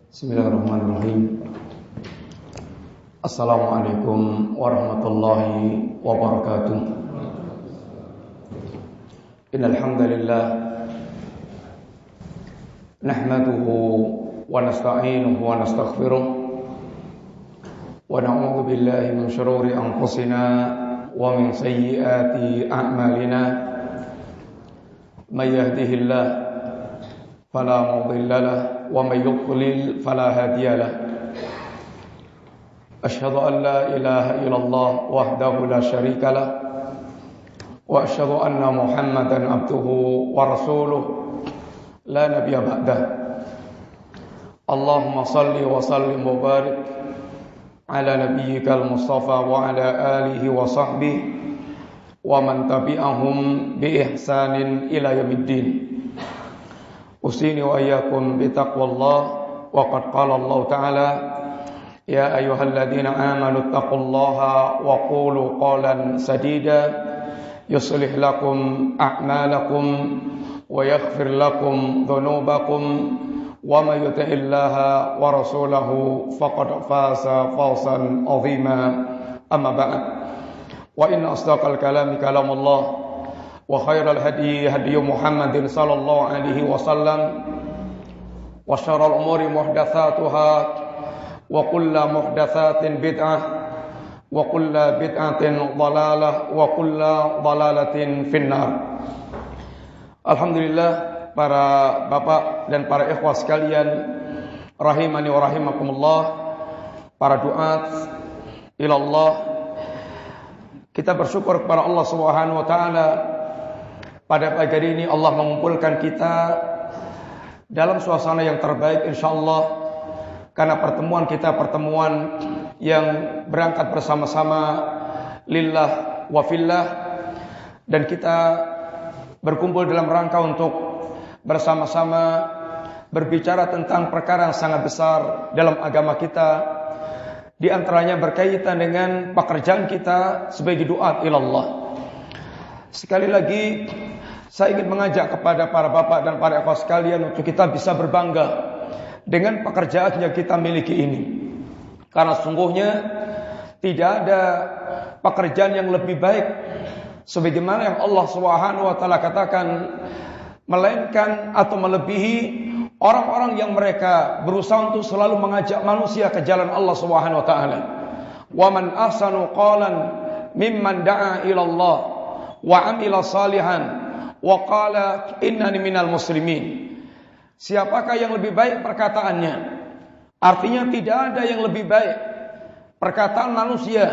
Bismillahirrahmanirrahim. Assalamualaikum warahmatullahi wabarakatuh. Innal hamdalillah nahmaduhu wa nasta'inuhu wa nastaghfiruh wa na'udzu billahi min shururi anfusina wa min sayyiati a'malina. May yahdihillahu fala mudilla lahu wa may yudlil fala hadiya lahu. Asyhadu an la ilaha illallah wahdahu la syarika lahu wa asyhadu anna Muhammadan abduhu wa rasuluh la nabiyya ba'dah. Allahumma salli wa sallim wa barik ala nabiyyikal mustafa wa ala alihi wa sahbihi wa man tabi'ahum bi ihsanin ila yaumiddin. Usini wa iyyakum bi taqwallah wa qad qala Allah ta'ala ya ayyuhalladzina amanu taqullaha wa qulu qawlan sadida yuslih lakum a'malakum wa yaghfir lakum dhunubakum wa may yuti'illaha wa rasulahu faqad faza fawzan 'azima. Amma ba'd. Wa inna asdaqal kalami kalamullah wa khairal hadi hadi Muhammadin sallallahu alaihi wasallam wa syarrul umuri muhdatsatuha wa kullu muhdatsatin bid'ah wa kullu bid'atin dhalalah wa kullu dhalalatin finnar. Alhamdulillah, para bapak dan para ikhwah sekalian rahimani wa rahimakumullah, para duat ilallah, kita bersyukur kepada Allah Subhanahu wa taala. Pada pagi hari ini Allah mengumpulkan kita dalam suasana yang terbaik insyaallah, karena pertemuan kita pertemuan yang berangkat bersama-sama lillah wa fillah, dan kita berkumpul dalam rangka untuk bersama-sama berbicara tentang perkara yang sangat besar dalam agama kita. Di antaranya berkaitan dengan pekerjaan kita sebagai duat ilallah. Sekali lagi saya ingin mengajak kepada para bapak dan para ikhwah sekalian untuk kita bisa berbangga dengan pekerjaan yang kita miliki ini. Karena sungguhnya tidak ada pekerjaan yang lebih baik sebagaimana yang Allah Subhanahu wa taala katakan, melainkan atau melebihi orang-orang yang mereka berusaha untuk selalu mengajak manusia ke jalan Allah Subhanahu wa taala. Wa man ahsanu qalan mimman da'a ila Allah wa amila salihan wa qala innani minal muslimin. Siapakah yang lebih baik perkataannya? Artinya tidak ada yang lebih baik perkataan manusia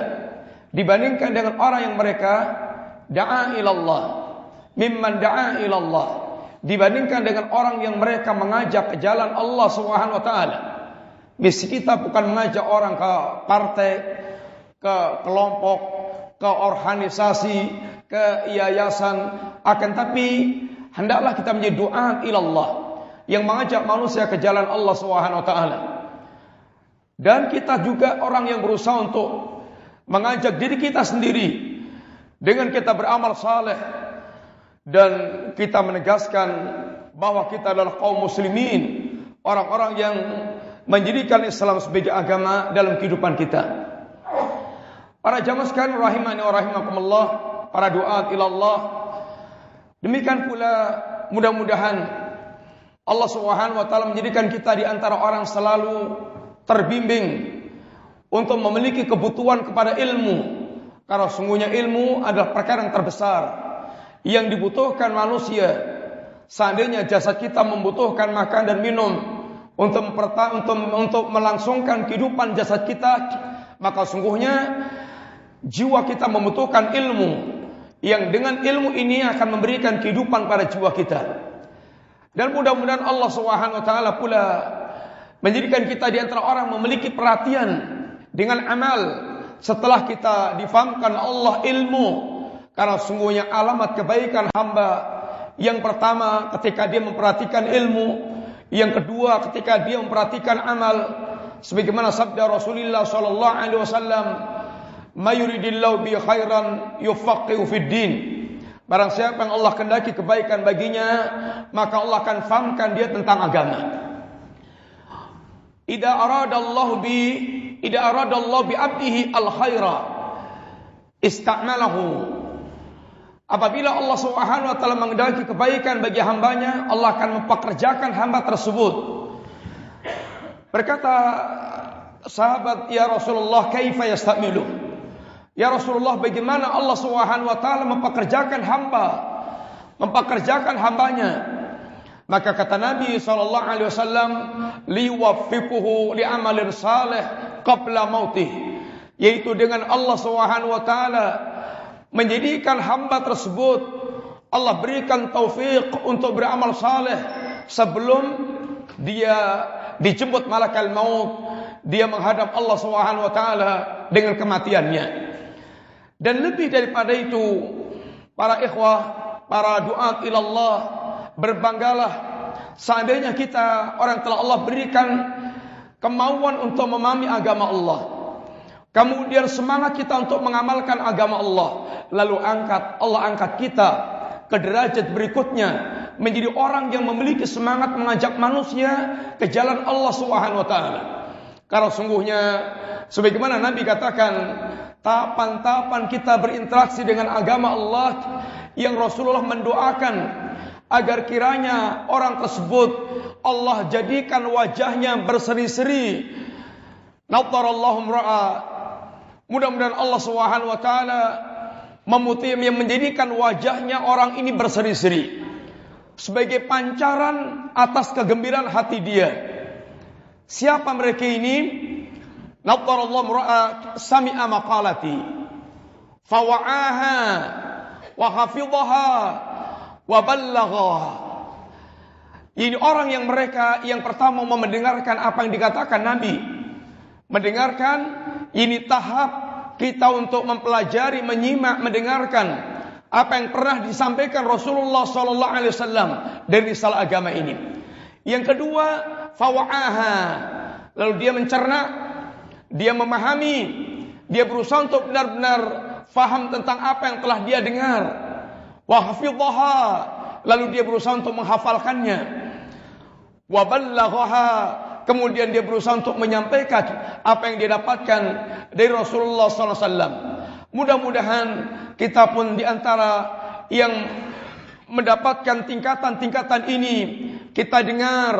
dibandingkan dengan orang yang mereka da'a ilallah, mimman da'a ilallah, dibandingkan dengan orang yang mereka mengajak ke jalan Allah Subhanahu wa taala. Misi kita bukan mengajak orang ke partai, ke kelompok, ke organisasi, ke yayasan, akan tapi hendaklah kita menjadi duat ilallah yang mengajak manusia ke jalan Allah Subhanahu wa taala. Dan kita juga orang yang berusaha untuk mengajak diri kita sendiri dengan kita beramal saleh, dan kita menegaskan bahwa kita adalah kaum muslimin, orang-orang yang menjadikan Islam sebagai agama dalam kehidupan kita. Para jamaah sekalian rahimani wa rahimakumullah, para duat ilallah, demikian pula mudah-mudahan Allah Subhanahu wa taala menjadikan kita di antara orang selalu terbimbing untuk memiliki kebutuhan kepada ilmu, karena sungguhnya ilmu adalah perkara yang terbesar yang dibutuhkan manusia. Seandainya jasad kita membutuhkan makan dan minum untuk melangsungkan kehidupan jasad kita, maka sungguhnya jiwa kita membutuhkan ilmu, yang dengan ilmu ini akan memberikan kehidupan pada jiwa kita. Dan mudah-mudahan Allah Subhanahu wa taala pula menjadikan kita di antara orang memiliki perhatian dengan amal setelah kita difahamkan Allah ilmu. Karena sungguhnya alamat kebaikan hamba, yang pertama ketika dia memperhatikan ilmu, yang kedua ketika dia memperhatikan amal, sebagaimana sabda Rasulullah sallallahu alaihi wasallam, "Mayuridillahu bi khairan yufaqihu fid din." Barang siapa yang Allah kehendaki kebaikan baginya, maka Allah akan fahamkan dia tentang agama. idza aradallahu bi 'abdihi al-khaira ista'malahu. Apabila Allah Subhanahu wa taala menghendaki kebaikan bagi hambanya, Allah akan mempekerjakan hamba tersebut. Berkata sahabat, "Ya Rasulullah, kaifa yastamilu?" Ya Rasulullah, bagaimana Allah Subhanahu wa taala mempekerjakan hambanya? Maka kata Nabi sallallahu alaihi wasallam, liwaffiquhu li'amalin salih qabla mautih, yaitu dengan Allah Subhanahu wa taala menjadikan hamba tersebut, Allah berikan taufik untuk beramal saleh sebelum dia dijemput malakal maut, dia menghadap Allah Subhanahu wa taala dengan kematiannya. Dan lebih daripada itu, para ikhwah, para duat ilallah, berbanggalah seandainya kita orang telah Allah berikan kemauan untuk memahami agama Allah, kemudian semangat kita untuk mengamalkan agama Allah, lalu Allah angkat kita ke derajat berikutnya menjadi orang yang memiliki semangat mengajak manusia ke jalan Allah Subhanahu wa taala. Karena sungguhnya sebagaimana Nabi katakan, tahapan-tahapan kita berinteraksi dengan agama Allah yang Rasulullah mendoakan agar kiranya orang tersebut Allah jadikan wajahnya berseri-seri. Nadharallahu ra'a. Mudah-mudahan Allah Subhanahu wa taala yang menjadikan wajahnya orang ini berseri-seri sebagai pancaran atas kegembiraan hati dia. Siapa mereka ini? Nadharallahu ra'a sami'a maqalati fawa'aha wa hafidhaha wa ballaghaha. Ini orang yang mereka yang pertama mau mendengarkan apa yang dikatakan Nabi. Mendengarkan, ini tahap kita untuk mempelajari, menyimak, mendengarkan apa yang pernah disampaikan Rasulullah sallallahu alaihi wasallam dari risalah agama ini. Yang kedua, fawa'aha, lalu dia mencerna, dia memahami, dia berusaha untuk benar-benar faham tentang apa yang telah dia dengar. Wa hafidhaha, lalu dia berusaha untuk menghafalkannya. Wa ballaghaha, kemudian dia berusaha untuk menyampaikan apa yang dia dapatkan dari Rasulullah SAW. Mudah-mudahan kita pun di antara yang mendapatkan tingkatan-tingkatan ini. Kita dengar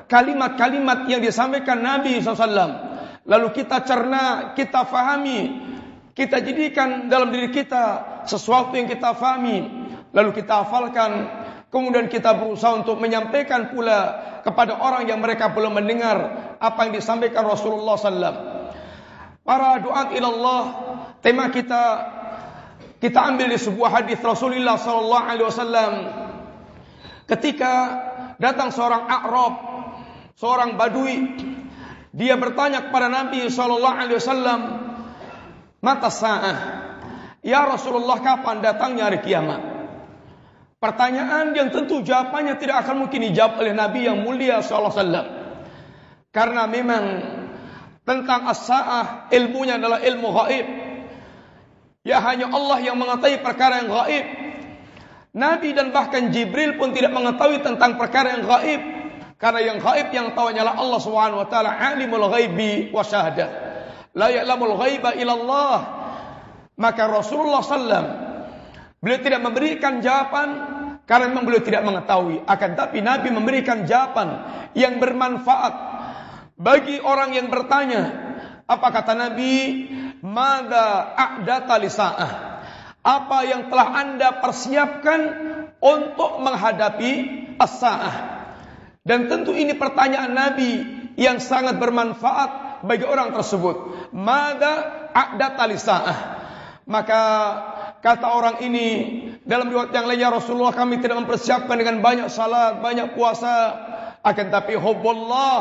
kalimat-kalimat yang disampaikan Nabi SAW, lalu kita cerna, kita fahami, kita jadikan dalam diri kita sesuatu yang kita fahami, lalu kita hafalkan. Kemudian kita berusaha untuk menyampaikan pula kepada orang yang mereka belum mendengar apa yang disampaikan Rasulullah SAW. Para duat ilallah, tema kita ambil di sebuah hadis Rasulullah SAW. Ketika datang seorang A'rab, seorang Badui, dia bertanya kepada Nabi SAW, mata sa'ah, ya Rasulullah, kapan datangnya hari kiamat? Pertanyaan yang tentu jawabannya tidak akan mungkin dijawab oleh Nabi yang mulia SAW. Karena memang tentang as-sa'ah ilmunya adalah ilmu gaib. Ya hanya Allah yang mengetahui perkara yang gaib. Nabi dan bahkan Jibril pun tidak mengetahui tentang perkara yang gaib. Karena yang gaib yang tahu hanyalah Allah Subhanahu wa taala, alimul ghaibi wa syahadah. La ya'lamul ghaiba illallah. Maka Rasulullah SAW beliau tidak memberikan jawaban karena memang beliau tidak mengetahui. Akan tapi Nabi memberikan jawaban yang bermanfaat bagi orang yang bertanya. Apa kata Nabi? Madza a'data lisa'ah. Apa yang telah Anda persiapkan untuk menghadapi as-sa'ah? Dan tentu ini pertanyaan Nabi yang sangat bermanfaat bagi orang tersebut. Madza a'data lisa'ah. Maka kata orang ini dalam riwayat yang lainnya, Rasulullah, kami tidak mempersiapkan dengan banyak salat, banyak puasa, akan tapi hubbullah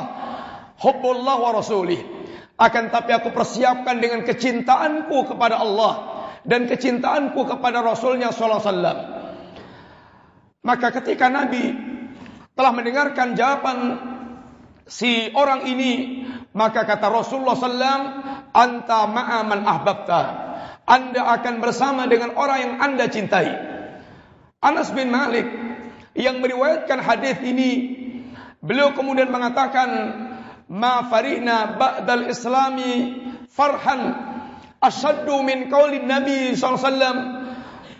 wa rasulih. Akan tapi aku persiapkan dengan kecintaanku kepada Allah dan kecintaanku kepada Rasulnya sallallahu alaihi wasallam. Maka ketika Nabi telah mendengarkan jawaban si orang ini, maka kata Rasulullah SAW, anta ma'a man ahbabta. Anda akan bersama dengan orang yang Anda cintai. Anas bin Malik yang meriwayatkan hadis ini, beliau kemudian mengatakan, ma farihna ba'dal islami farhan asyaddu min qaulin Nabi sallallahu alaihi wasallam.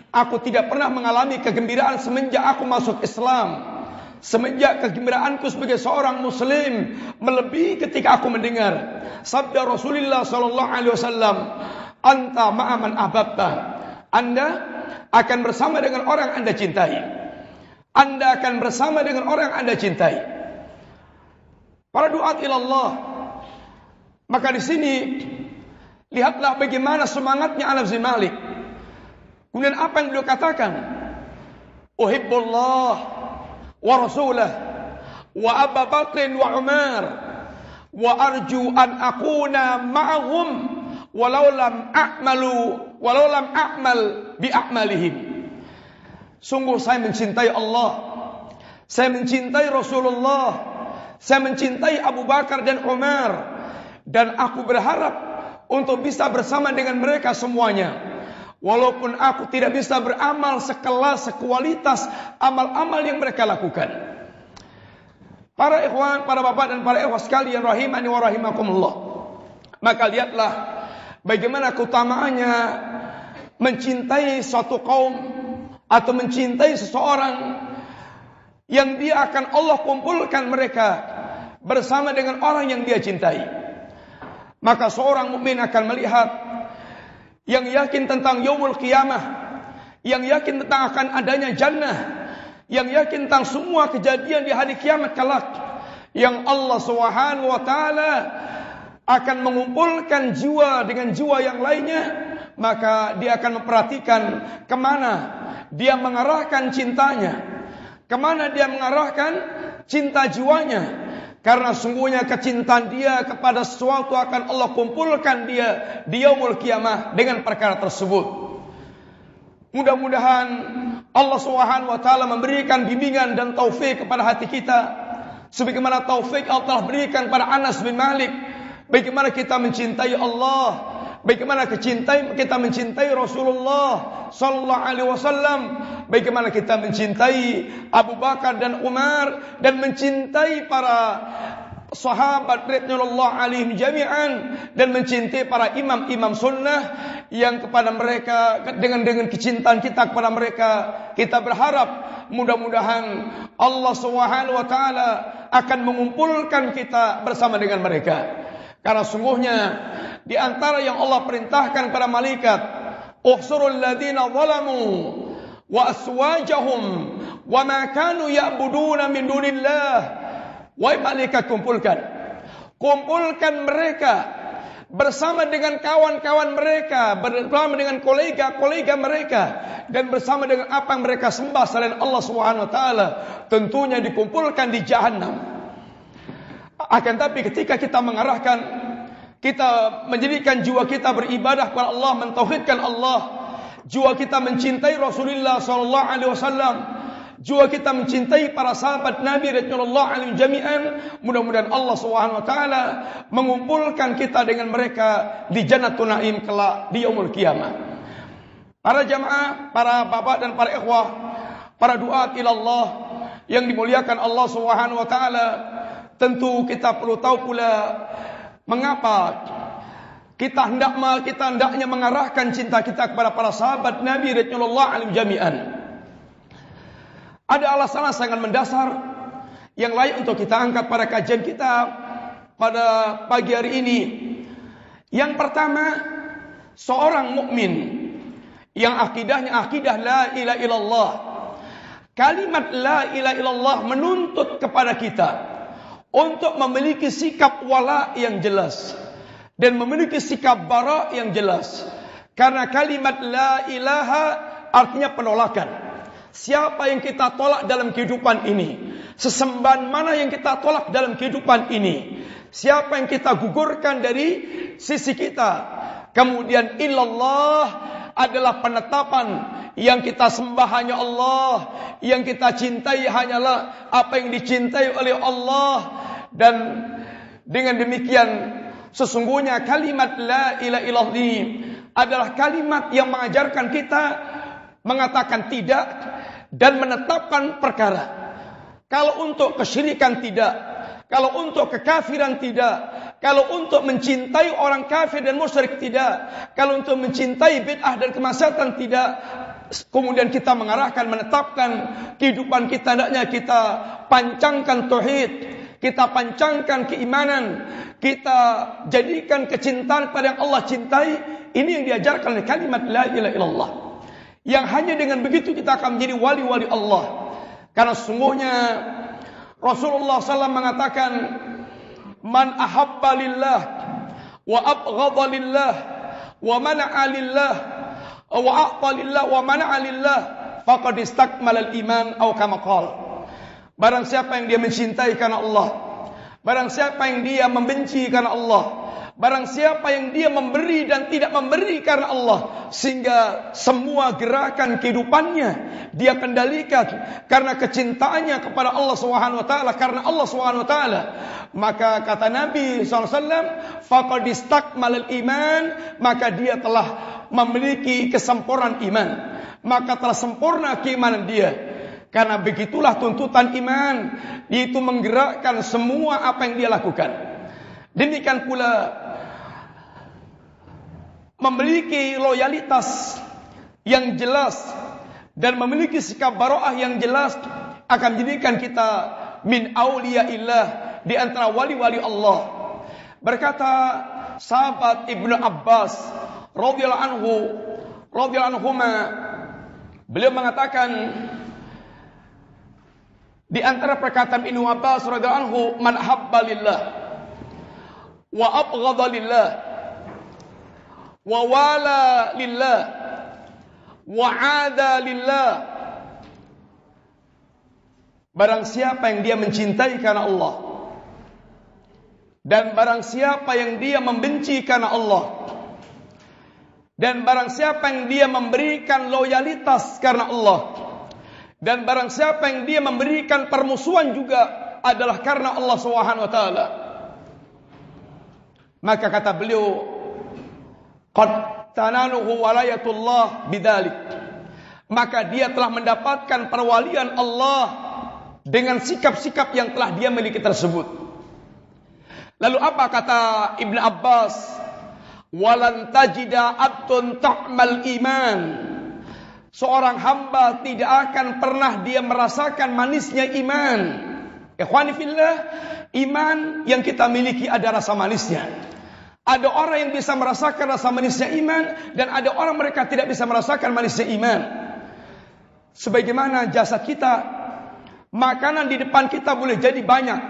Aku tidak pernah mengalami kegembiraan semenjak aku masuk Islam. Semenjak kegembiraanku sebagai seorang muslim melebihi ketika aku mendengar sabda Rasulullah sallallahu alaihi wasallam, anta ma'a man ahbabta. Anda akan bersama dengan orang Anda cintai. Anda akan bersama dengan orang Anda cintai. Para duat ilallah. Maka di sini lihatlah bagaimana semangatnya Anas bin Malik. Kemudian apa yang beliau katakan? Uhibbullah wa rasulah wa Abu Bakr wa Umar wa arju an akuna ma'ahum walau lam a'mal bi a'malihim. Sungguh saya mencintai Allah, saya mencintai Rasulullah, saya mencintai Abu Bakar dan Umar, dan aku berharap untuk bisa bersama dengan mereka semuanya. Walaupun aku tidak bisa beramal sekelas, sekualitas amal-amal yang mereka lakukan. Para ikhwan, para bapak dan para ikhwah sekalian rahimani wa rahimakumullah. Maka lihatlah bagaimana keutamaannya mencintai suatu kaum atau mencintai seseorang yang dia akan Allah kumpulkan mereka bersama dengan orang yang dia cintai. Maka seorang mukmin akan melihat yang yakin tentang yaumul qiyamah, yang yakin tentang akan adanya jannah, yang yakin tentang semua kejadian di hari kiamat kelak, yang Allah Subhanahu wa taala akan mengumpulkan jiwa dengan jiwa yang lainnya, maka dia akan memperhatikan kemana dia mengarahkan cintanya, kemana dia mengarahkan cinta jiwanya. Karena sungguhnya kecintaan dia kepada sesuatu akan Allah kumpulkan dia di yaumul qiyamah dengan perkara tersebut. Mudah-mudahan Allah Subhanahu wa taala memberikan bimbingan dan taufik kepada hati kita sebagaimana taufik Allah berikan pada Anas bin Malik. Bagaimana kita mencintai Allah, bagaimana kita mencintai Rasulullah sallallahu alaihi wasallam, bagaimana kita mencintai Abu Bakar dan Umar dan mencintai para sahabat radhiyallahu alaihim jami'an dan mencintai para imam-imam sunnah yang kepada mereka dengan kecintaan kita kepada mereka kita berharap mudah-mudahan Allah Subhanahu wa taala akan mengumpulkan kita bersama dengan mereka. Karena sungguhnya di antara yang Allah perintahkan kepada malaikat, uhsurul ladzina zalamu wa aswajahum wa ma kanu ya'buduna min dunillah. Wahai malaikat, kumpulkan mereka bersama dengan kawan-kawan mereka, bersama dengan kolega-kolega mereka, dan bersama dengan apa yang mereka sembah selain Allah Subhanahu wa taala, tentunya dikumpulkan di Jahannam. Akan tapi ketika kita mengarahkan, kita menjadikan jiwa kita beribadah kepada Allah, mentauhidkan Allah, jiwa kita mencintai Rasulullah sallallahu alaihi wasallam, jiwa kita mencintai para sahabat Nabi radhiyallahu anhum jami'an, mudah-mudahan Allah Subhanahu wa taala mengumpulkan kita dengan mereka di Jannatul Naim kelak di yaumul qiyamah. Para jamaah, para bapak dan para ikhwah, para duat ila Allah yang dimuliakan Allah Subhanahu wa taala, tentu kita perlu tahu pula mengapa kita hendaknya mengarahkan cinta kita kepada para sahabat Nabi radhiyallahu anhum jami'an. Ada alasan sangat mendasar yang layak untuk kita angkat pada kajian kita pada pagi hari ini. Yang pertama, seorang mukmin yang akidahnya akidah la ilaha illallah. Kalimat la ilaha illallah menuntut kepada kita untuk memiliki sikap wala yang jelas dan memiliki sikap bara yang jelas. Karena kalimat la ilaha artinya penolakan. Siapa yang kita tolak dalam kehidupan ini? Sesembahan mana yang kita tolak dalam kehidupan ini? Siapa yang kita gugurkan dari sisi kita? Kemudian illallah adalah penetapan yang kita sembah hanya Allah, yang kita cintai hanyalah apa yang dicintai oleh Allah. Dan dengan demikian sesungguhnya kalimat la ilaha illallah ini adalah kalimat yang mengajarkan kita mengatakan tidak dan menetapkan perkara. Kalau untuk kesyirikan tidak, Kalau untuk kekafiran tidak. Kalau untuk mencintai orang kafir dan musyrik tidak. Kalau untuk mencintai bid'ah dan kemaksiatan tidak. Kemudian kita mengarahkan, menetapkan kehidupan kita, hendaknya kita pancangkan tauhid, kita pancangkan keimanan, kita jadikan kecintaan kepada yang Allah cintai. Ini yang diajarkan oleh kalimat la ilaha illallah. Yang hanya dengan begitu kita akan menjadi wali-wali Allah. Karena sungguhnya Rasulullah SAW mengatakan, man ahabba lillah wa abghadha lillah wa mana'a lillah wa a'ta lillah wa mana'a lillah faqad istakmala al-iman aw kama qala. Barang siapa yang dia mencintai karena Allah, barang siapa yang dia membenci karena Allah, barang siapa yang dia memberi dan tidak memberi karena Allah, sehingga semua gerakan kehidupannya dia kendalikan karena kecintaannya kepada Allah Subhanahu wa taala, karena Allah Subhanahu wa taala, maka kata Nabi SAW, faqad istakmalal iman, maka dia telah memiliki kesempurnaan iman, maka telah sempurna keimanan dia. Karena begitulah tuntutan iman, yaitu menggerakkan semua apa yang dia lakukan. Demikian pula memiliki loyalitas yang jelas dan memiliki sikap bara'ah yang jelas akan menjadikan kita min auliyaillah, di antara wali-wali Allah. Berkata sahabat Ibnu Abbas radhiyallahu anhuma, beliau mengatakan di antara perkataan Ibnu Abbas radhiyallahu anhu, man habba lillah wa abghadha lillah wa wala lillah wa ada lillah. Barang siapa yang dia mencintai karena Allah, dan barang siapa yang dia membenci karena Allah, dan barang siapa yang dia memberikan loyalitas karena Allah, dan barang siapa yang dia memberikan permusuhan juga adalah karena Allah Subhanahu wa taala, maka kata beliau, qad tanaluhu walayatullah bidzalik, maka dia telah mendapatkan perwalian Allah dengan sikap-sikap yang telah dia miliki tersebut. Lalu apa kata Ibnu Abbas? Walan tajida abdun ta'mal iman. Seorang hamba tidak akan pernah dia merasakan manisnya iman. Ikhwani fillah, iman yang kita miliki ada rasa manisnya. Ada orang yang bisa merasakan rasa manisnya iman, dan ada orang mereka tidak bisa merasakan manisnya iman. Sebagaimana jasad kita, makanan di depan kita boleh jadi banyak,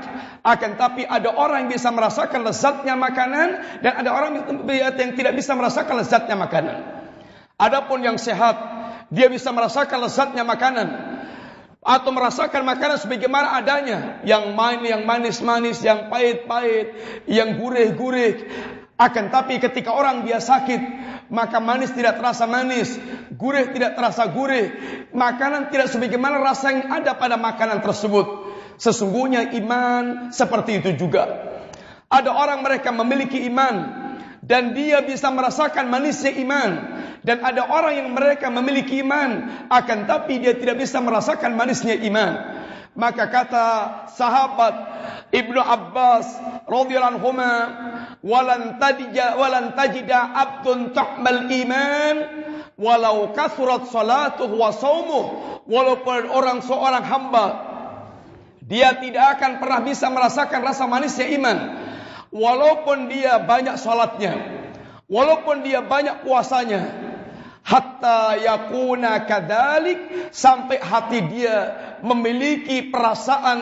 akan tapi ada orang yang bisa merasakan lezatnya makanan, dan ada orang yang tidak bisa merasakan lezatnya makanan. Adapun yang sehat, dia bisa merasakan lezatnya makanan, atau merasakan makanan sebagaimana adanya, yang manis-manis, yang pahit-pahit, yang gurih-gurih. Akan tapi ketika orang dia sakit, maka manis tidak terasa manis, gurih tidak terasa gurih, makanan tidak sebagaimana rasa yang ada pada makanan tersebut. Sesungguhnya iman seperti itu juga. Ada orang mereka memiliki iman dan dia bisa merasakan manisnya iman, dan ada orang yang mereka memiliki iman akan tapi dia tidak bisa merasakan manisnya iman. Maka kata sahabat Ibnu Abbas radhiyallahu anhuma, walan tajida abdun ta'mal iman walau kasurat salatuhu wa shaumuhu. Walaupun seorang hamba dia tidak akan pernah bisa merasakan rasa manisnya iman, walaupun dia banyak salatnya, walaupun dia banyak puasanya, hatta yakuna kadzalik, sampai hati dia memiliki perasaan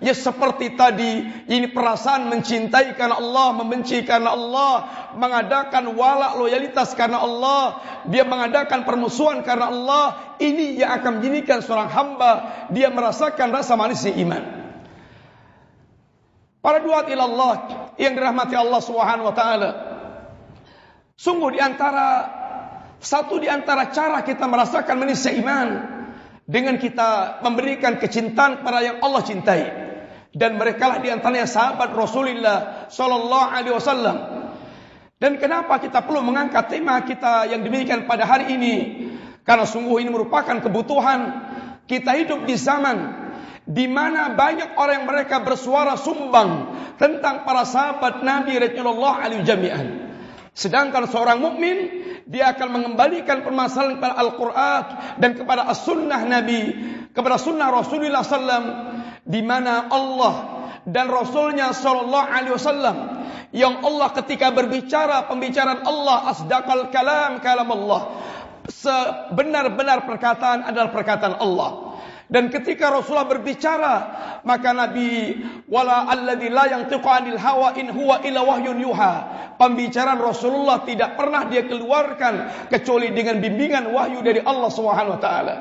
ya seperti tadi, ini perasaan mencintai karena Allah, membenci karena Allah, mengadakan wala loyalitas karena Allah, dia mengadakan permusuhan karena Allah. Ini yang akan menjadikan seorang hamba dia merasakan rasa manisnya iman. Para duat ilallah yang dirahmati Allah Subhanahu wa taala, sungguh satu di antara cara kita merasakan manisnya iman dengan kita memberikan kecintaan kepada yang Allah cintai, dan merekalah di antaranya sahabat Rasulullah sallallahu alaihi wasallam. Dan kenapa kita perlu mengangkat tema kita yang demikian pada hari ini? Karena sungguh ini merupakan kebutuhan. Kita hidup di zaman di mana banyak orang yang mereka bersuara sumbang tentang para sahabat Nabi radhiyallahu anhum jami'an. Sedangkan seorang mukmin dia akan mengembalikan permasalahan kepada Al-Quran dan kepada as-sunnah Nabi, kepada sunnah Rasulullah SAW, di mana Allah dan Rasulnya Sallallahu Alaihi Wasallam, yang Allah ketika berbicara pembicaraan Allah asdaqal kalam Allah, sebenar-benar perkataan adalah perkataan Allah. Dan ketika Rasulullah berbicara, maka Nabi wala alladzi la yantiqu anil hawa in huwa illa wahyun yuha. Pembicaraan Rasulullah tidak pernah dia keluarkan kecuali dengan bimbingan wahyu dari Allah Subhanahu wa taala.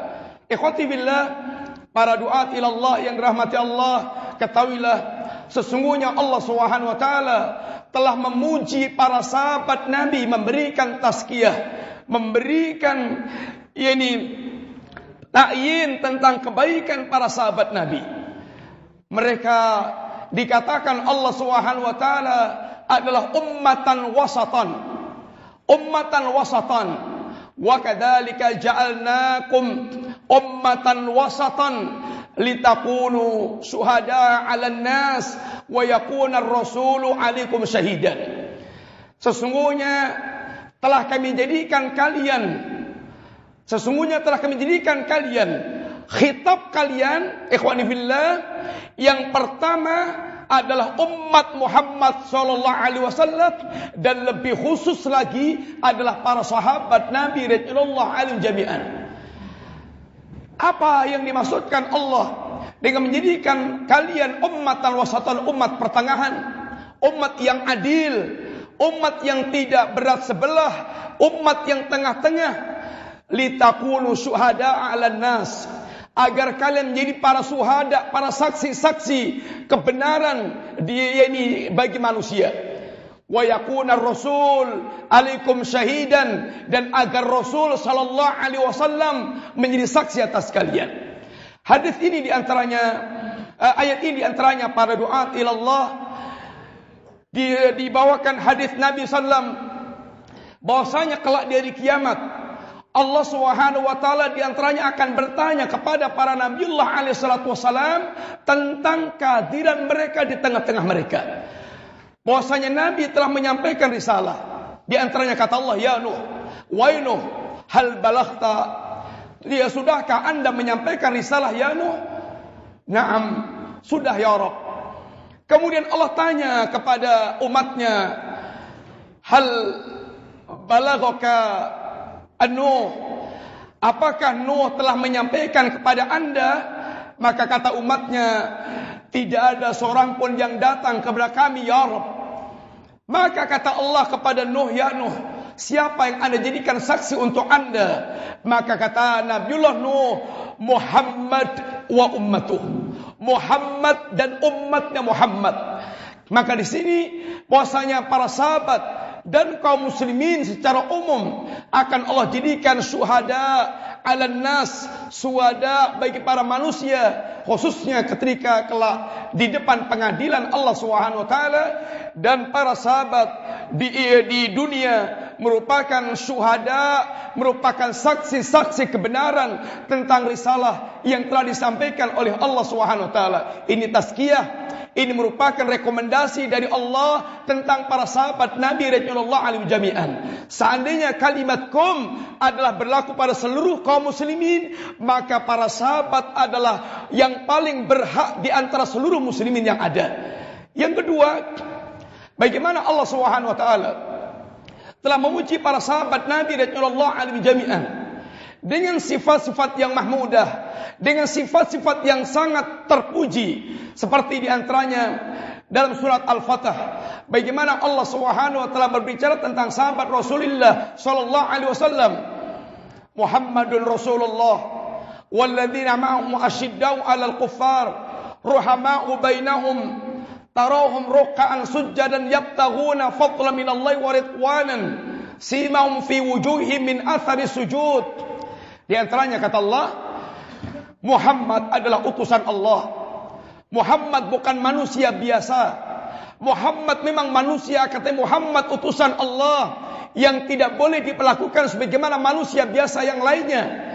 Ikhwati billah, para duat ila Allah yang dirahmati Allah, ketahuilah sesungguhnya Allah Subhanahu wa taala telah memuji para sahabat Nabi, memberikan tazkiyah, memberikan ta'yin tentang kebaikan para sahabat Nabi. Mereka dikatakan Allah Subhanahu wa taala adalah ummatan wasatan. Ummatan wasatan. Wa kadzalika ja'alnakum ummatan wasatan litakunu syuhada 'alan nas wa yakuna ar-rasulu 'alaikum syahidan. Sesungguhnya telah kami jadikan kalian, khitab kalian, ikhwani fillah, yang pertama adalah umat Muhammad sallallahu alaihi wasallam, dan lebih khusus lagi adalah para sahabat Nabi radhiyallahu anhum jami'an. Apa yang dimaksudkan Allah dengan menjadikan kalian ummatan wasatan, umat pertengahan, umat yang adil, umat yang tidak berat sebelah, umat yang tengah-tengah? Litakunu syuhada 'alan nas, agar kalian menjadi para syuhada, para saksi-saksi kebenaran bagi manusia. Wa yakuna ar-rasul 'alaikum syahidan, dan agar Rasul sallallahu alaihi wasallam menjadi saksi atas kalian. Hadis ini diantaranya, ayat ini diantaranya para duat ila Allah, dibawakan hadis Nabi sallam bahwasanya kelak di hari kiamat Allah Subhanahu wa taala diantaranya akan bertanya kepada para nabiullah alaihi salatu wasalam tentang kehadiran mereka di tengah-tengah mereka. Bahwasanya Nabi telah menyampaikan risalah. Di antaranya kata Allah, ya Nuh, wahai Nuh, hal balaghta? Ya, sudahkah Anda menyampaikan risalah ya Nuh? Naam, sudah ya Rabb. Kemudian Allah tanya kepada umatnya, hal balaghaka Nuh, apakah Nuh telah menyampaikan kepada Anda? Maka kata umatnya, tidak ada seorang pun yang datang kepada kami ya Rabb. Maka kata Allah kepada Nuh, ya Nuh, siapa yang Anda jadikan saksi untuk Anda? Maka kata Nabiullah Nuh, Muhammad wa ummatuh, Muhammad dan umatnya Muhammad. Maka di sini bahwasanya para sahabat dan kaum muslimin secara umum akan Allah jadikan syuhada 'alan nas, syuhada bagi para manusia, khususnya ketika kelak di depan pengadilan Allah Subhanahu wa taala. Dan para sahabat di dunia merupakan syuhada, merupakan saksi-saksi kebenaran tentang risalah yang telah disampaikan oleh Allah Subhanahu wa taala. Ini tazkiyah, ini merupakan rekomendasi dari Allah tentang para sahabat Nabi radhiyallahu anhum jami'an. Seandainya kalimat kum adalah berlaku pada seluruh kaum muslimin, maka para sahabat adalah yang paling berhak di antara seluruh muslimin yang ada. Yang kedua, bagaimana Allah Subhanahu wa taala telah memuji para sahabat Nabi radhiyallahu anhum jami'an dengan sifat-sifat yang mahmudah, dengan sifat-sifat yang sangat terpuji, seperti diantaranya dalam surat Al-Fatah, bagaimana Allah Subhanahu wa taala berbicara tentang sahabat Rasulullah sallallahu alaihi wasallam, Muhammadun Rasulullah walladzina ma'ahu asyiddau 'alal kuffar ruhama'u bainahum tarahum ruk'an sujjadan yabtaghuna fadlan minallahi wa ridwanan simahum fi wujuhihim min athari sujud. Di antaranya kata Allah, Muhammad adalah utusan Allah. Muhammad bukan manusia biasa. Muhammad memang manusia, katanya Muhammad utusan Allah yang tidak boleh diperlakukan sebagaimana manusia biasa yang lainnya.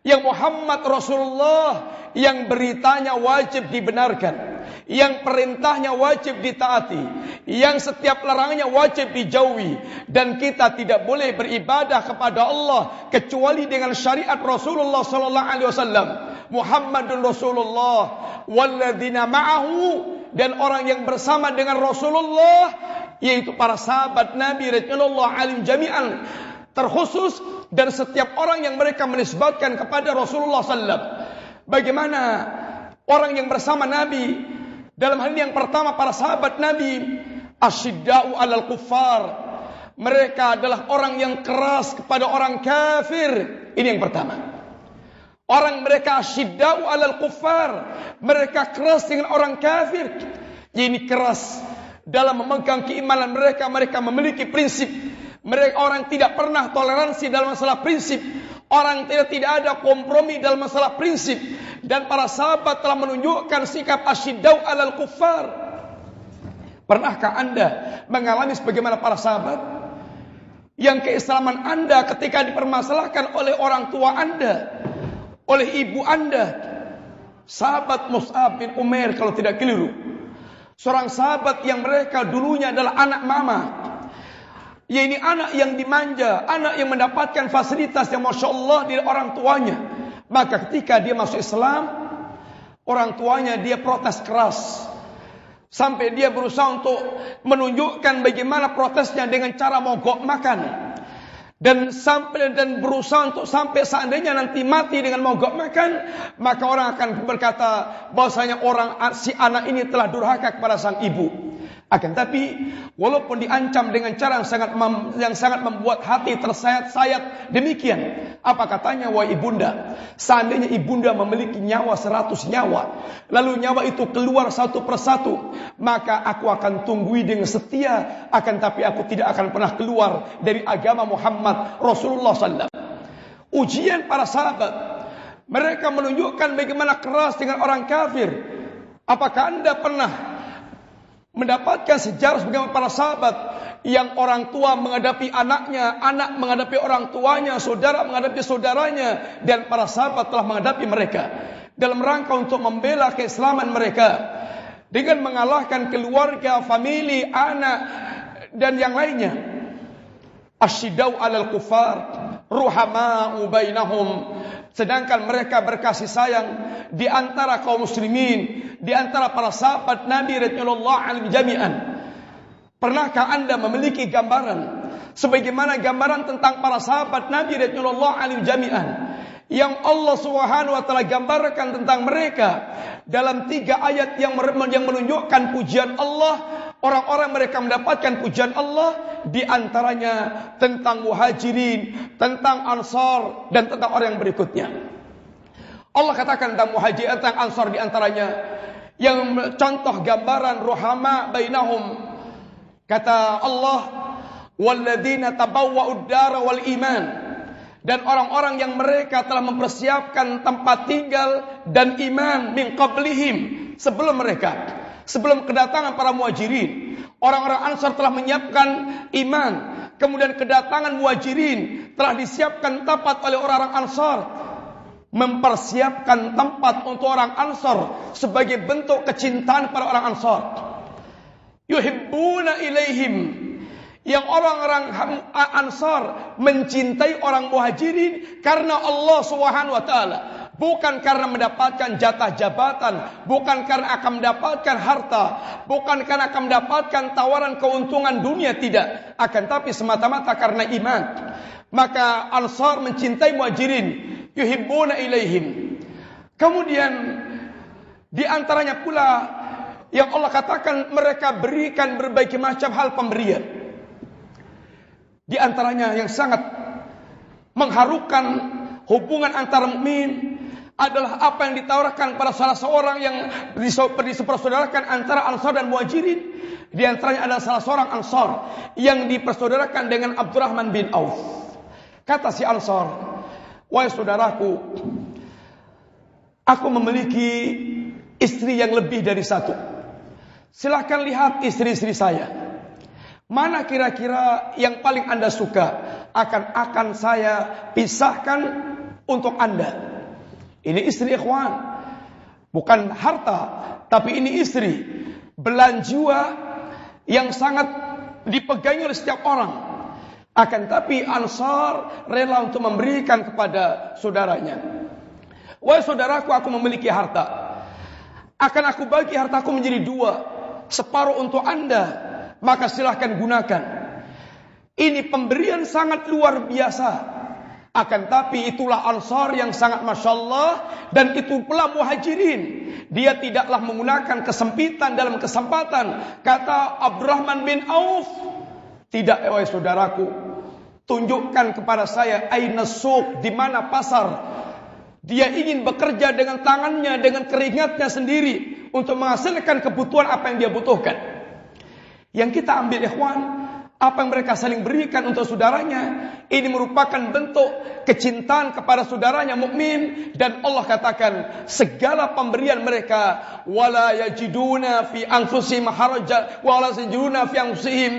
yang Muhammad Rasulullah, yang beritanya wajib dibenarkan, yang perintahnya wajib ditaati, yang setiap larangannya wajib dijauhi, dan kita tidak boleh beribadah kepada Allah kecuali dengan syariat Rasulullah sallallahu alaihi wasallam. Muhammadun Rasulullah walladzina ma'ahu, dan orang yang bersama dengan Rasulullah, yaitu para sahabat Nabi radhiyallahu anhum jami'an, terkhusus, dan setiap orang yang mereka menisbatkan kepada Rasulullah sallallahu. Bagaimana orang yang bersama Nabi? Dalam hal ini yang pertama, para sahabat Nabi asyidda'u 'alal kuffar, mereka adalah orang yang keras kepada orang kafir. Ini yang pertama. Orang mereka asyidda'u 'alal kuffar, mereka keras dengan orang kafir. Ini keras dalam memegang keimanan mereka. Mereka memiliki prinsip. Mereka orang tidak pernah toleransi dalam masalah prinsip. Orang tidak ada kompromi dalam masalah prinsip. Dan para sahabat telah menunjukkan sikap asyiddau alal kuffar. Pernahkah Anda mengalami sebagaimana para sahabat? Yang keislaman Anda ketika dipermasalahkan oleh orang tua Anda, oleh ibu Anda. Sahabat Mus'ab bin Umair kalau tidak keliru, seorang sahabat yang mereka dulunya adalah anak mama. Ya, ini anak yang dimanja, anak yang mendapatkan fasilitas yang Masya Allah dari orang tuanya. Maka ketika dia masuk Islam, orang tuanya dia protes keras. Sampai dia berusaha untuk menunjukkan bagaimana protesnya dengan cara mogok makan. Dan berusaha untuk sampai seandainya nanti mati dengan mogok makan, maka orang akan berkata bahwasanya si anak ini telah durhaka kepada sang ibu. Akan tapi walaupun diancam dengan cara yang sangat membuat hati tersayat-sayat demikian, apa katanya? Wahai ibunda, seandainya ibunda memiliki nyawa 100 nyawa, lalu nyawa itu keluar satu persatu, maka aku akan tunggui dengan setia. Akan tapi aku tidak akan pernah keluar dari agama Muhammad Rasulullah sallallahu alaihi wasallam. Ujian para sahabat, mereka menunjukkan bagaimana keras dengan orang kafir. Apakah Anda pernah mendapatkan sejarah sebagaimana para sahabat yang orang tua menghadapi anaknya, anak menghadapi orang tuanya, saudara menghadapi saudaranya, dan para sahabat telah menghadapi mereka dalam rangka untuk membela keislaman mereka dengan mengalahkan keluarga, famili, anak, dan yang lainnya. Asyiddau 'alal kuffar, ruhama'u bainahum, sedangkan mereka berkasih sayang di antara kaum muslimin, di antara para sahabat Nabi radhiyallahu anhum jami'an. Pernahkah Anda memiliki gambaran sebagaimana gambaran tentang para sahabat Nabi radhiyallahu anhum jami'an yang Allah Subhanahu wa taala gambarkan tentang mereka dalam 3 ayat yang menunjukkan pujian Allah? Orang-orang mereka mendapatkan pujian Allah, di antaranya tentang muhajirin, tentang ansar, dan tentang orang yang berikutnya. Allah katakan tentang muhajirin, tentang ansar, di antaranya yang contoh gambaran ruhama bainahum. Kata Allah, walladzina tabawwa'ud dara wal iman, dan orang-orang yang mereka telah mempersiapkan tempat tinggal dan iman min qablihim, sebelum mereka, sebelum kedatangan para muhajirin. Orang-orang ansar telah menyiapkan iman, kemudian kedatangan muhajirin telah disiapkan tempat oleh orang-orang ansar, mempersiapkan tempat untuk orang ansar sebagai bentuk kecintaan para orang ansar. Yuhibbuna ilaihim, yang orang-orang ansar mencintai orang muhajirin karena Allah Subhanahu wa taala, bukan karena mendapatkan jatah jabatan, bukan karena akan mendapatkan harta, bukan karena akan mendapatkan tawaran keuntungan dunia, tidak, akan tapi semata-mata karena iman. Maka ansar mencintai muhajirin, yuhibbuna ilaihim. Kemudian di antaranya pula yang Allah katakan mereka berikan berbagai macam hal pemberian. Di antaranya yang sangat mengharukan hubungan antara mukmin adalah apa yang ditawarkan pada salah seorang yang dipersaudarakan antara ansar dan muhajirin. Di antaranya adalah salah seorang ansar yang dipersaudarakan dengan Abdurrahman bin Auf. Kata si ansar, wahai saudaraku, aku memiliki istri yang lebih dari satu. Silahkan lihat istri-istri saya. Mana kira-kira yang paling Anda suka? Akan saya pisahkan untuk Anda. Ini istri ikhwan, bukan harta, tapi ini istri. Belahan jiwa yang sangat dipegangi oleh setiap orang. Akan tapi Ansar rela untuk memberikan kepada saudaranya. Wahai saudaraku, aku memiliki harta. Akan aku bagi hartaku menjadi dua, separuh untuk anda, maka silahkan gunakan. Ini pemberian sangat luar biasa. Akan tapi itulah Ansar yang sangat Masya Allah. Dan itu pula Muhajirin. Dia tidaklah menggunakan kesempitan dalam kesempatan. Kata Abdurrahman bin Auf, tidak, wahai saudaraku, tunjukkan kepada saya aina suq, di mana pasar. Dia ingin bekerja dengan tangannya, dengan keringatnya sendiri untuk menghasilkan kebutuhan apa yang dia butuhkan. Yang kita ambil ikhwan, apa yang mereka saling berikan untuk saudaranya, ini merupakan bentuk kecintaan kepada saudaranya mukmin. Dan Allah katakan segala pemberian mereka, wala yajiduna fi anfusihim haraja wala yajiduna fi anfusihim,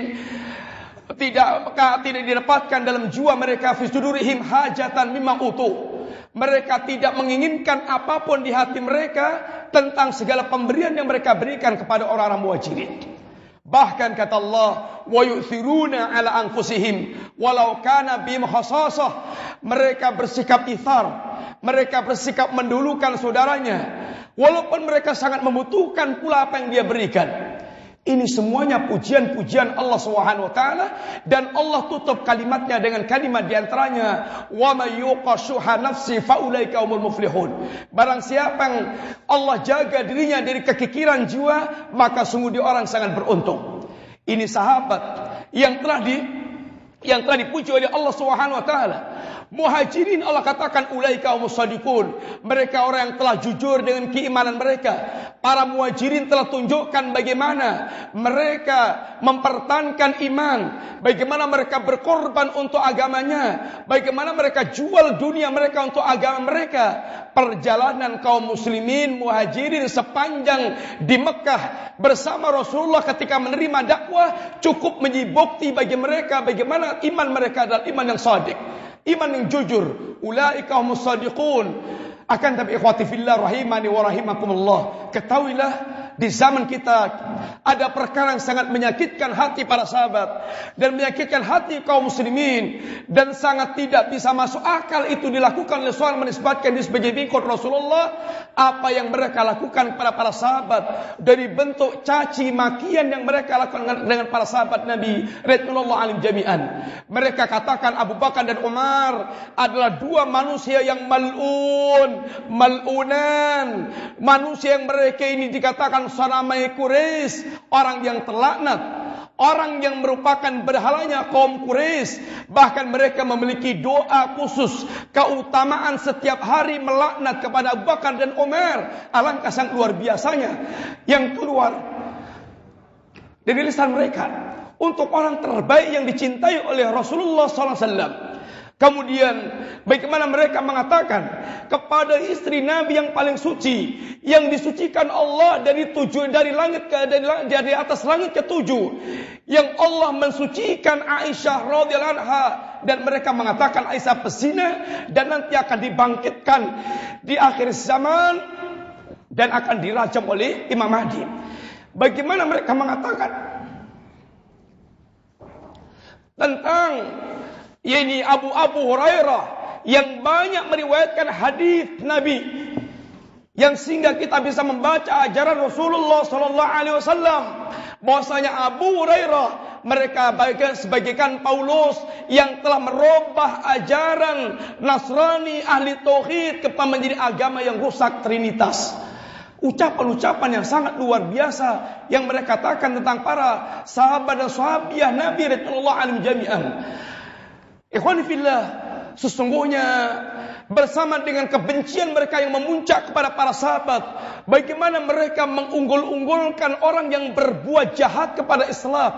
tidak didapatkan dalam jiwa mereka fi sudurihim hajatan mimma utu. Mereka tidak menginginkan apapun di hati mereka tentang segala pemberian yang mereka berikan kepada orang-orang Muhajirin. Bahkan kata Allah, wa yu'thiruna ala anfusihim walau kana bihim khasasah. Mereka bersikap ithar, mereka bersikap mendulukan saudaranya walaupun mereka sangat membutuhkan pula apa yang dia berikan. Ini semuanya pujian-pujian Allah Subhanahu wa taala, dan Allah tutup kalimatnya dengan kalimat di antaranya, wa may yuqashuha nafsi faulaika humul muflihun. Barang siapa yang Allah jaga dirinya dari kekikiran jiwa, maka sungguh dia orang sangat beruntung. Ini sahabat yang telah dipuji oleh Allah Subhanahu wa taala. Muhajirin Allah katakan ulaika humus shadiqun. Mereka orang yang telah jujur dengan keimanan mereka. Para muhajirin telah tunjukkan bagaimana mereka mempertahankan iman, bagaimana mereka berkorban untuk agamanya, bagaimana mereka jual dunia mereka untuk agama mereka. Perjalanan kaum muslimin muhajirin sepanjang di Mekah bersama Rasulullah ketika menerima dakwah cukup menjadi bukti bagi mereka bagaimana iman mereka adalah iman yang shadiq, iman yang jujur. Ulaika humus shadiqun. Akan tapi ikhwati fillah rahimani wa rahimakumullah, ketahuilah di zaman kita ada perkara yang sangat menyakitkan hati para sahabat dan menyakitkan hati kaum muslimin, dan sangat tidak bisa masuk akal itu dilakukan oleh seorang menisbatkan diri sebagai pengikut Rasulullah. Apa yang mereka lakukan pada para sahabat, dari bentuk caci makian yang mereka lakukan dengan para sahabat Nabi radhiyallahu anhum jami'an. Mereka katakan Abu Bakar dan Umar adalah dua manusia yang malunan, manusia yang mereka ini dikatakan sanamai Quraisy, orang yang terlaknat, orang yang merupakan berhalanya kaum Quraisy. Bahkan mereka memiliki doa khusus, keutamaan setiap hari melaknat kepada Abu Bakar dan Umar. Alangkah sangat luar biasanya yang keluar dari lisan mereka untuk orang terbaik yang dicintai oleh Rasulullah SAW. Kemudian bagaimana mereka mengatakan kepada istri Nabi yang paling suci, yang disucikan Allah dari atas langit ke-7, yang Allah mensucikan Aisyah radhiyallahu anha, dan mereka mengatakan Aisyah pezina dan nanti akan dibangkitkan di akhir zaman dan akan dirajam oleh Imam Mahdi. Bagaimana mereka mengatakan tentang ini Abu Hurairah yang banyak meriwayatkan hadis Nabi, yang sehingga kita bisa membaca ajaran Rasulullah sallallahu alaihi wasallam, bahwasanya Abu Hurairah mereka sebagaikan Paulus yang telah merubah ajaran Nasrani ahli tauhid kepada menjadi agama yang rusak Trinitas. Ucapan-ucapan yang sangat luar biasa yang mereka katakan tentang para sahabat dan sahabiah Nabi radhiyallahu anhum jami'an. Ikhwani fillah, sesungguhnya bersama dengan kebencian mereka yang memuncak kepada para sahabat, bagaimana mereka mengunggul-unggulkan orang yang berbuat jahat kepada Islam.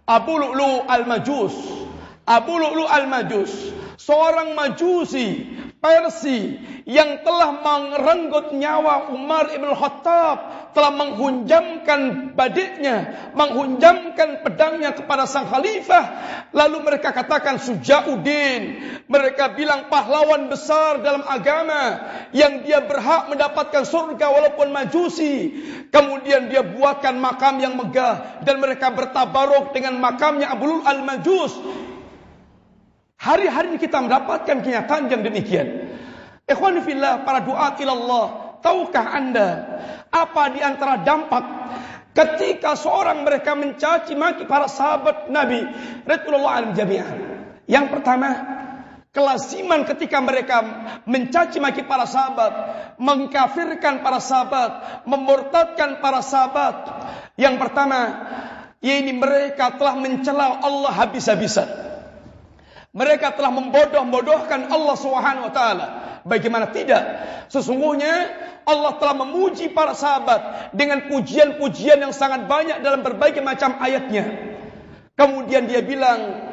Abu Lu'lu' al-Majus, seorang Majusi, Persi yang telah merenggut nyawa Umar ibn Khattab, telah menghunjamkan badiknya, menghunjamkan pedangnya kepada sang khalifah. Lalu mereka katakan Sujauddin. Mereka bilang pahlawan besar dalam agama yang dia berhak mendapatkan surga walaupun majusi. Kemudian dia buatkan makam yang megah dan mereka bertabaruk dengan makamnya Abu Lu'lu'ah al-Majus. Hari-hari ini kita mendapatkan kenyataan yang demikian. Ikhwani fillah, para duat ilallah, tahukah anda apa di antara dampak ketika seorang mereka mencaci maki para sahabat Nabi Rasulullah al-Jami'ah? Yang pertama, kelasiman ketika mereka mencaci maki para sahabat, mengkafirkan para sahabat, memurtadkan para sahabat. Yang pertama, yaitu mereka telah mencela Allah habis-habisan. Mereka telah membodoh-bodohkan Allah Subhanahu wa taala. Bagaimana tidak? Sesungguhnya Allah telah memuji para sahabat dengan pujian-pujian yang sangat banyak dalam berbagai macam ayatnya. Kemudian dia bilang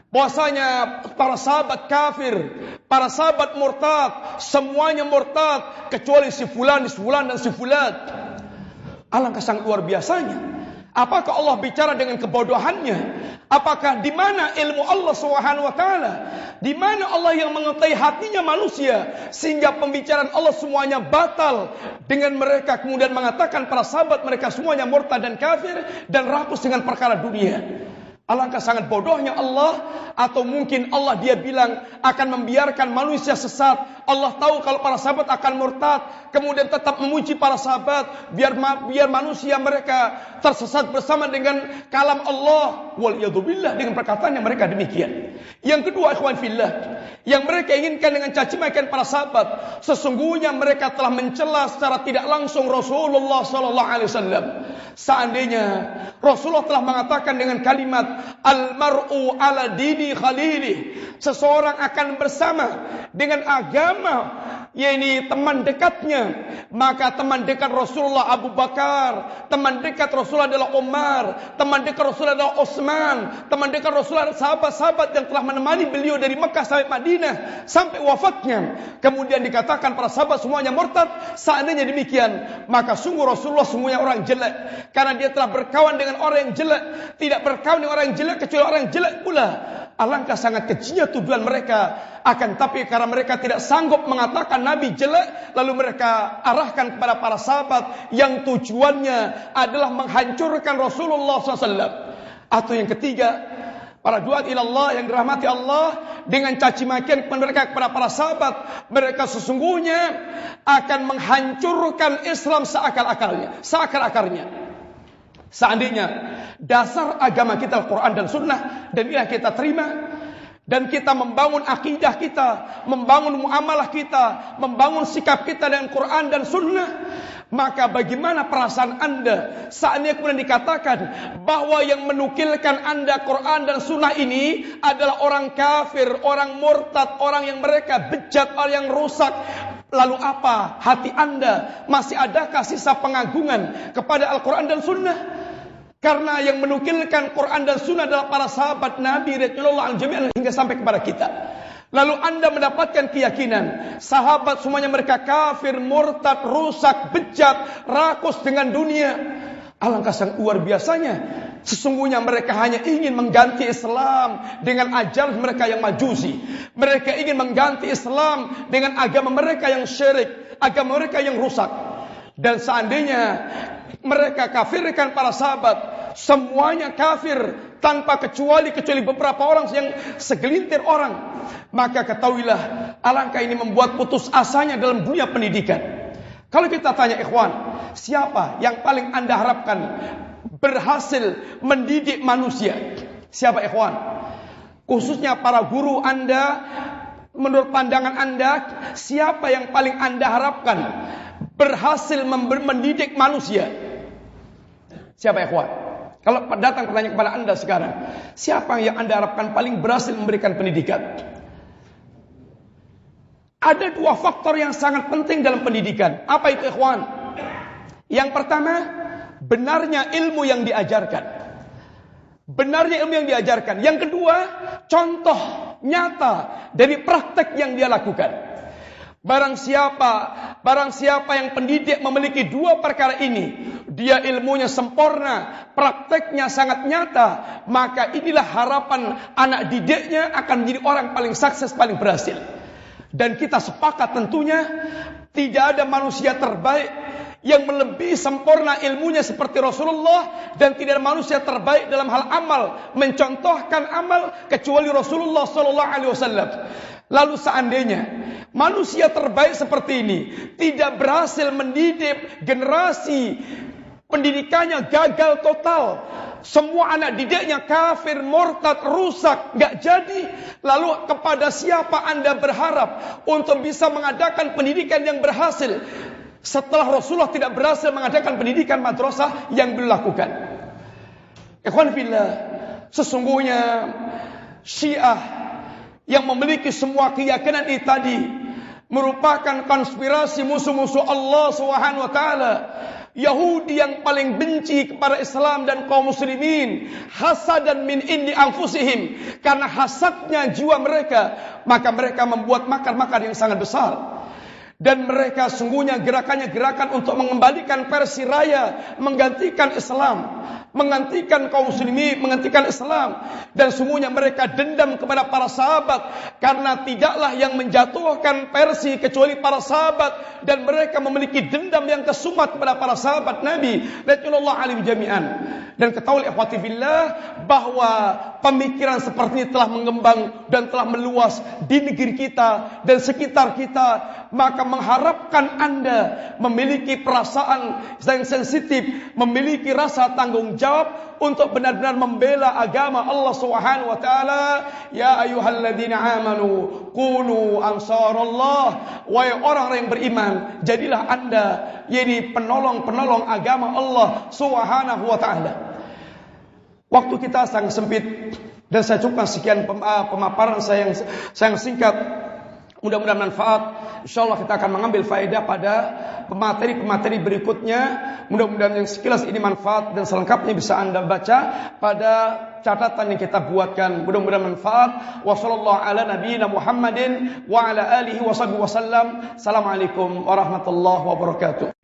bahwasanya para sahabat kafir, para sahabat murtad, semuanya murtad kecuali si fulan, dan si fulan. Alangkah sangat luar biasanya. Apakah Allah bicara dengan kebodohannya? Apakah di mana ilmu Allah Subhanahu wa taala? Di mana Allah yang mengetahui hatinya manusia sehingga pembicaraan Allah semuanya batal dengan mereka kemudian mengatakan para sahabat mereka semuanya murtad dan kafir dan rakus dengan perkara dunia? Alangkah sangat bodohnya Allah. Atau mungkin Allah dia bilang akan membiarkan manusia sesat. Allah tahu kalau para sahabat akan murtad, kemudian tetap memuji para sahabat biar manusia mereka tersesat bersama dengan kalam Allah. Waliyadzubillah, dengan perkataan yang mereka demikian. Yang kedua, ikhwan fillah, yang mereka inginkan dengan caci makian para sahabat, sesungguhnya mereka telah mencela secara tidak langsung Rasulullah sallallahu alaihi wasallam. Seandainya Rasulullah telah mengatakan dengan kalimat al-mar'u ala dini khalili, seseorang akan bersama dengan agama yakni teman dekatnya, maka teman dekat Rasulullah Abu Bakar, teman dekat Rasulullah adalah Umar, teman dekat Rasulullah adalah Utsman, teman dekat Rasulullah adalah sahabat-sahabat yang telah menemani beliau dari Mekah sampai Madinah sampai wafatnya. Kemudian dikatakan para sahabat semuanya murtad. Seandainya demikian, maka sungguh Rasulullah semuanya orang jelek, karena dia telah berkawan dengan orang yang jelek, tidak berkawan dengan orang yang jelek kecuali orang yang jelek pula. Alangkah sangat kecilnya tuduhan mereka. Akan tapi karena mereka tidak sanggup mengatakan Nabi jelek, lalu mereka arahkan kepada para sahabat yang tujuannya adalah menghancurkan Rasulullah SAW. Atau yang ketiga, para duat ilallah yang dirahmati Allah, dengan caci makian mereka kepada para sahabat, mereka sesungguhnya akan menghancurkan Islam seakar-akarnya. Seandainya dasar agama kita Al-Quran dan Sunnah, dan inilah kita terima, dan kita membangun akidah kita, membangun muamalah kita, membangun sikap kita dengan Quran dan Sunnah, maka bagaimana perasaan anda saatnya kemudian dikatakan bahwa yang menukilkan anda Quran dan Sunnah ini adalah orang kafir, orang murtad, orang yang mereka bejat, orang yang rusak. Lalu apa hati anda? Masih adakah sisa pengagungan kepada Al-Quran dan Sunnah? Karena yang menukilkan Quran dan Sunnah adalah para sahabat Nabi Rasulullah al-Jami'ah hingga sampai kepada kita. Lalu anda mendapatkan keyakinan sahabat semuanya mereka kafir, murtad, rusak, bejat, rakus dengan dunia. Alangkah sangat luar biasanya. Sesungguhnya mereka hanya ingin mengganti Islam dengan ajaran mereka yang majusi. Mereka ingin mengganti Islam dengan agama mereka yang syirik, agama mereka yang rusak. Dan seandainya mereka kafirkan para sahabat, semuanya kafir tanpa kecuali beberapa orang yang segelintir orang, maka ketahuilah alangkah ini membuat putus asanya dalam dunia pendidikan. Kalau kita tanya ikhwan, siapa yang paling anda harapkan berhasil mendidik manusia? Siapa ikhwan? Khususnya para guru anda, menurut pandangan anda, siapa yang paling anda harapkan berhasil mendidik manusia? Siapa ikhwan? Kalau datang pertanyaan kepada anda sekarang, siapa yang anda harapkan paling berhasil memberikan pendidikan? Ada dua faktor yang sangat penting dalam pendidikan. Apa itu ikhwan? Yang pertama, benarnya ilmu yang diajarkan. Benarnya ilmu yang diajarkan. Yang kedua, contoh nyata dari praktek yang dia lakukan. Barang siapa yang pendidik memiliki dua perkara ini, dia ilmunya sempurna, prakteknya sangat nyata, maka inilah harapan anak didiknya akan menjadi orang paling sukses, paling berhasil. Dan kita sepakat tentunya tidak ada manusia terbaik yang melebihi sempurna ilmunya seperti Rasulullah, dan tidak ada manusia terbaik dalam hal amal, mencontohkan amal kecuali Rasulullah SAW. Lalu seandainya manusia terbaik seperti ini tidak berhasil mendidik generasi, pendidikannya gagal total, semua anak didiknya kafir, murtad, rusak, gak jadi, lalu kepada siapa Anda berharap untuk bisa mengadakan pendidikan yang berhasil setelah Rasulullah tidak berhasil mengadakan pendidikan madrasah yang beliau lakukan? Ikhwan fillah, sesungguhnya Syiah yang memiliki semua keyakinan ini tadi merupakan konspirasi musuh-musuh Allah Subhanahu wa taala. Yahudi yang paling benci kepada Islam dan kaum muslimin, hasadan min indi anfusihim, karena hasadnya jiwa mereka, maka mereka membuat makar-makar yang sangat besar. Dan mereka sungguhnya gerakannya gerakan untuk mengembalikan Persia Raya, menggantikan Islam, menggantikan kaum muslimin, menggantikan Islam. Dan sungguhnya mereka dendam kepada para sahabat, karena tidaklah yang menjatuhkan Persia kecuali para sahabat, dan mereka memiliki dendam yang kesumat kepada para sahabat Nabi radhiyallahu anhum jami'an. Dan ketahui ikhwati fillah bahwa pemikiran seperti ini telah mengembang dan telah meluas di negeri kita dan sekitar kita. Maka mengharapkan Anda memiliki perasaan yang sensitif, memiliki rasa tanggung jawab untuk benar-benar membela agama Allah Subhanahu wa taala. Ya ayyuhalladzina amanu kunu ansarallah, wahai orang-orang yang beriman, jadilah Anda jadi penolong-penolong agama Allah Subhanahu wa taala. Waktu kita sangat sempit dan saya cukupkan sekian pemaparan saya yang singkat. Mudah-mudahan manfaat. InsyaAllah kita akan mengambil faedah pada pemateri-pemateri berikutnya. Mudah-mudahan yang sekilas ini manfaat dan selengkapnya bisa Anda baca pada catatan yang kita buatkan. Mudah-mudahan manfaat. Wassallallahu ala nabiyyina Muhammadin wa ala alihi wa sahbihi wasallam. Assalamualaikum warahmatullahi wabarakatuh.